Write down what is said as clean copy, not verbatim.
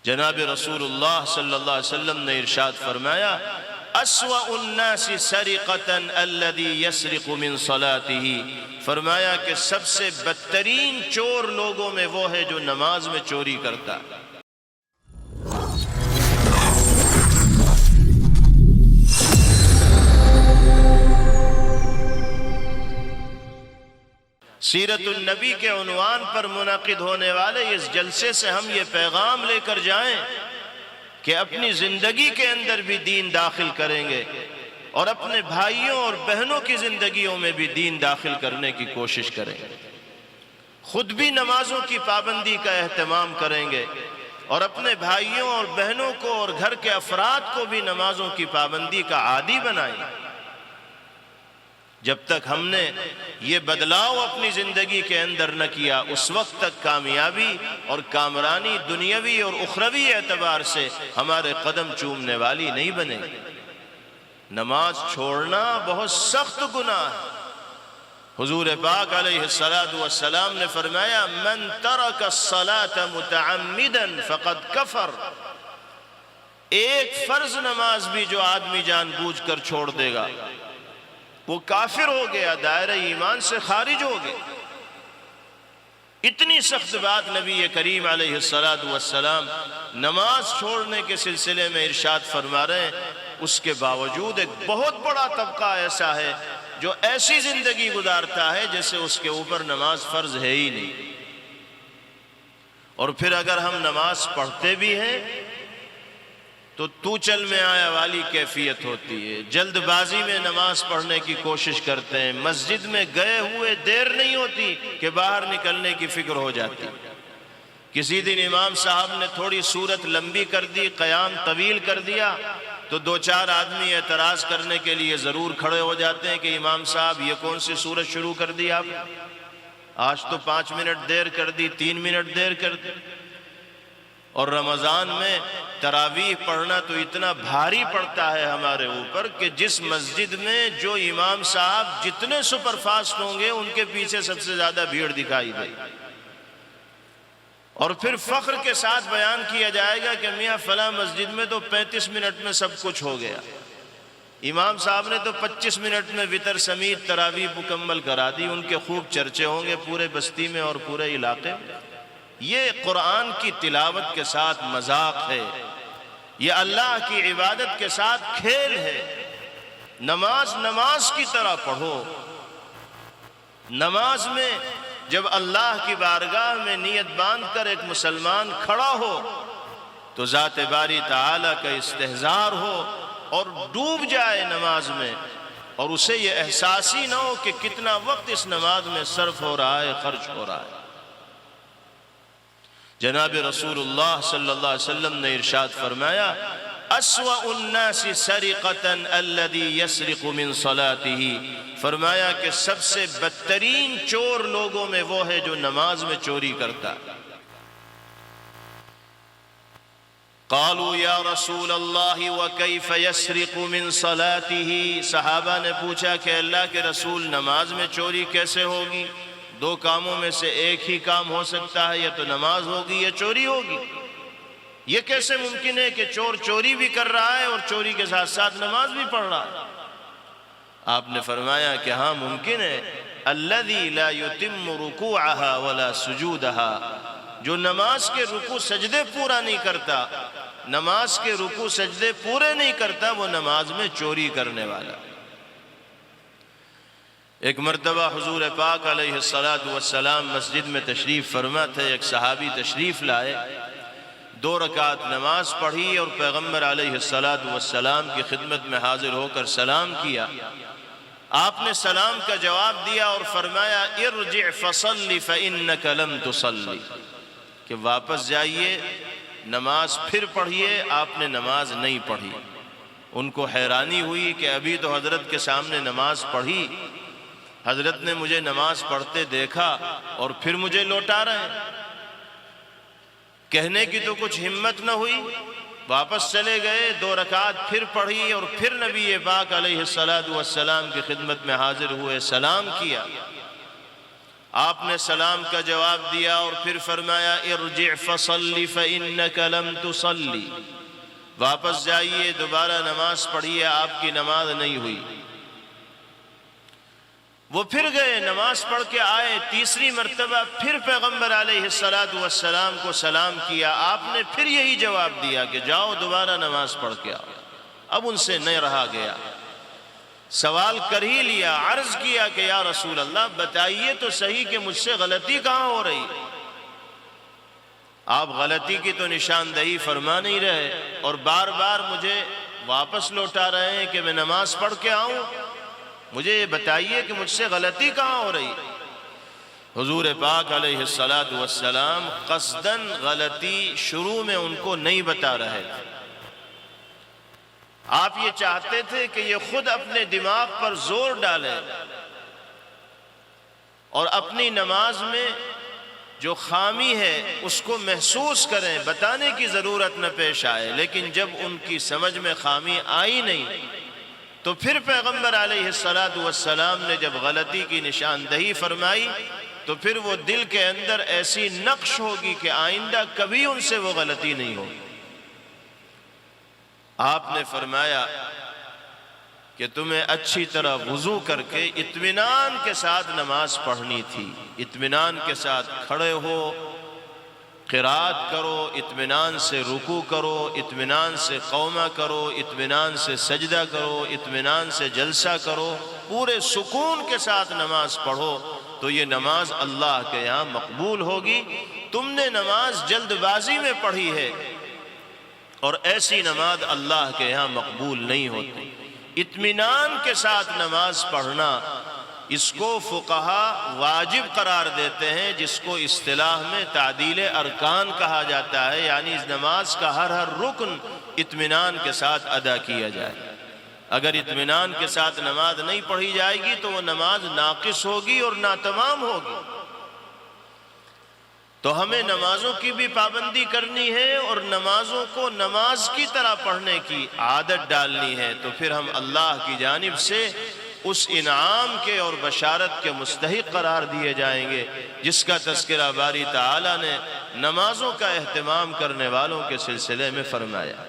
جناب رسول اللہ صلی اللہ علیہ وسلم نے ارشاد فرمایا اسوأ الناس سرقۃ الذی یسرق من صلاتہ، فرمایا کہ سب سے بدترین چور لوگوں میں وہ ہے جو نماز میں چوری کرتا ہے۔ سیرت النبی کے عنوان پر منعقد ہونے والے اس جلسے سے ہم یہ پیغام لے کر جائیں کہ اپنی زندگی کے اندر بھی دین داخل کریں گے اور اپنے بھائیوں اور بہنوں کی زندگیوں میں بھی دین داخل کرنے کی کوشش کریں گے، خود بھی نمازوں کی پابندی کا اہتمام کریں گے اور اپنے بھائیوں اور بہنوں کو اور گھر کے افراد کو بھی نمازوں کی پابندی کا عادی بنائیں گے۔ جب تک ہم نے یہ بدلاؤ اپنی زندگی کے اندر نہ کیا اس وقت تک کامیابی اور کامرانی دنیاوی اور اخروی اعتبار سے ہمارے قدم چومنے والی نہیں بنے گی۔ نماز چھوڑنا بہت سخت گناہ ہے۔ حضور پاک علیہ السلام نے فرمایا من ترک الصلاة متعمدا فقد کفر، ایک فرض نماز بھی جو آدمی جان بوجھ کر چھوڑ دے گا وہ کافر ہو گیا، دائرہ ایمان سے خارج ہو گیا۔ اتنی سخت بات نبی کریم علیہ السلام نماز چھوڑنے کے سلسلے میں ارشاد فرما رہے ہیں، اس کے باوجود ایک بہت بڑا طبقہ ایسا ہے جو ایسی زندگی گزارتا ہے جیسے اس کے اوپر نماز فرض ہے ہی نہیں۔ اور پھر اگر ہم نماز پڑھتے بھی ہیں تو چل میں آیا والی کیفیت ہوتی ہے، جلد بازی میں نماز پڑھنے کی کوشش کرتے ہیں، مسجد میں گئے ہوئے دیر نہیں ہوتی کہ باہر نکلنے کی فکر ہو جاتی۔ کسی دن امام صاحب نے تھوڑی صورت لمبی کر دی، قیام طویل کر دیا تو دو چار آدمی اعتراض کرنے کے لیے ضرور کھڑے ہو جاتے ہیں کہ امام صاحب یہ کون سی صورت شروع کر دی آپ، آج تو 5 منٹ دیر کر دی، 3 منٹ دیر کر دی۔ اور رمضان میں تراویح پڑھنا تو اتنا بھاری پڑتا ہے ہمارے اوپر کہ جس مسجد میں جو امام صاحب جتنے سپر فاسٹ ہوں گے ان کے پیچھے سب سے زیادہ بھیڑ دکھائی دے، اور پھر فخر کے ساتھ بیان کیا جائے گا کہ میاں فلاں مسجد میں تو 35 منٹ میں سب کچھ ہو گیا، امام صاحب نے تو 25 منٹ میں وتر سمیت تراویح مکمل کرا دی، ان کے خوب چرچے ہوں گے پورے بستی میں اور پورے علاقے میں۔ یہ قرآن کی تلاوت کے ساتھ مذاق ہے، یہ اللہ کی عبادت کے ساتھ کھیل ہے۔ نماز کی طرح پڑھو۔ نماز میں جب اللہ کی بارگاہ میں نیت باندھ کر ایک مسلمان کھڑا ہو تو ذات باری تعالیٰ کا استحضار ہو اور ڈوب جائے نماز میں، اور اسے یہ احساس ہی نہ ہو کہ کتنا وقت اس نماز میں صرف ہو رہا ہے، خرچ ہو رہا ہے۔ جناب رسول اللہ صلی اللہ علیہ وسلم نے ارشاد فرمایا اسوأ الناس سرقۃ الذی یسرق من صلاتہ، فرمایا کہ سب سے بدترین چور لوگوں میں وہ ہے جو نماز میں چوری کرتا۔ قالوا یا رسول اللہ وکیف یسرق من صلاتہ، صحابہ نے پوچھا کہ اللہ کے رسول نماز میں چوری کیسے ہوگی؟ دو کاموں میں سے ایک ہی کام ہو سکتا ہے، یا تو نماز ہوگی یا چوری ہوگی۔ یہ کیسے ممکن ہے کہ چور چوری بھی کر رہا ہے اور چوری کے ساتھ ساتھ نماز بھی پڑھ رہا ہے؟ آپ نے فرمایا کہ ہاں ممکن ہے، الذی لا یتم رکوعہا ولا سجودہا، جو نماز کے رکوع سجدے پورا نہیں کرتا، نماز کے رکوع سجدے پورے نہیں کرتا، وہ نماز میں چوری کرنے والا۔ ایک مرتبہ حضور پاک علیہ السلام مسجد میں تشریف فرما تھے، ایک صحابی تشریف لائے، 2 رکعت نماز پڑھی اور پیغمبر علیہ السلام کی خدمت میں حاضر ہو کر سلام کیا۔ آپ نے سلام کا جواب دیا اور فرمایا ارجع فصلی فإنک لم تصلی، کہ واپس جائیے نماز پھر پڑھیے، آپ نے نماز نہیں پڑھی۔ ان کو حیرانی ہوئی کہ ابھی تو حضرت کے سامنے نماز پڑھی، حضرت نے مجھے نماز پڑھتے دیکھا اور پھر مجھے لوٹا رہے ہیں، کہنے کی تو کچھ ہمت نہ ہوئی، واپس چلے گئے، 2 رکعت پھر پڑھی اور پھر نبی پاک علیہ السلام کی خدمت میں حاضر ہوئے، سلام کیا۔ آپ نے سلام کا جواب دیا اور پھر فرمایا ارجع فصلی فإنک لم تصلی، واپس جائیے دوبارہ نماز پڑھیے، آپ کی نماز نہیں ہوئی۔ وہ پھر گئے، نماز پڑھ کے آئے، تیسری مرتبہ پھر پیغمبر علیہ السلام کو سلام کیا، آپ نے پھر یہی جواب دیا کہ جاؤ دوبارہ نماز پڑھ کے آؤ۔ اب ان سے نہیں رہا گیا، سوال کر ہی لیا، عرض کیا کہ یا رسول اللہ بتائیے تو صحیح کہ مجھ سے غلطی کہاں ہو رہی؟ آپ غلطی کی تو نشاندہی فرما نہیں رہے اور بار بار مجھے واپس لوٹا رہے ہیں کہ میں نماز پڑھ کے آؤں، مجھے یہ بتائیے کہ مجھ سے غلطی کہاں ہو رہی؟ حضور پاک علیہ السلام قصداً غلطی شروع میں ان کو نہیں بتا رہے تھے۔ آپ یہ چاہتے تھے کہ یہ خود اپنے دماغ پر زور ڈالیں اور اپنی نماز میں جو خامی ہے اس کو محسوس کریں، بتانے کی ضرورت نہ پیش آئے، لیکن جب ان کی سمجھ میں خامی آئی نہیں تو پھر پیغمبر علیہ السلام نے جب غلطی کی نشاندہی فرمائی تو پھر وہ دل کے اندر ایسی نقش ہوگی کہ آئندہ کبھی ان سے وہ غلطی نہیں ہوگی۔ آپ نے فرمایا کہ تمہیں اچھی طرح وضو کر کے اطمینان کے ساتھ نماز پڑھنی تھی، اطمینان کے ساتھ کھڑے ہو، قرات کرو، اطمینان سے رکوع کرو، اطمینان سے قومہ کرو، اطمینان سے سجدہ کرو، اطمینان سے جلسہ کرو، پورے سکون کے ساتھ نماز پڑھو تو یہ نماز اللہ کے یہاں مقبول ہوگی۔ تم نے نماز جلد بازی میں پڑھی ہے اور ایسی نماز اللہ کے یہاں مقبول نہیں ہوتی۔ اطمینان کے ساتھ نماز پڑھنا، اس کو فقہا واجب قرار دیتے ہیں، جس کو اصطلاح میں تعدیل ارکان کہا جاتا ہے، یعنی اس نماز کا ہر رکن اطمینان کے ساتھ ادا کیا جائے۔ اگر اطمینان کے ساتھ نماز نہیں پڑھی جائے گی تو وہ نماز ناقص ہوگی اور ناتمام ہوگی۔ تو ہمیں نمازوں کی بھی پابندی کرنی ہے اور نمازوں کو نماز کی طرح پڑھنے کی عادت ڈالنی ہے، تو پھر ہم اللہ کی جانب سے اس انعام کے اور بشارت کے مستحق قرار دیے جائیں گے جس کا تذکرہ باری تعالیٰ نے نمازوں کا اہتمام کرنے والوں کے سلسلے میں فرمایا۔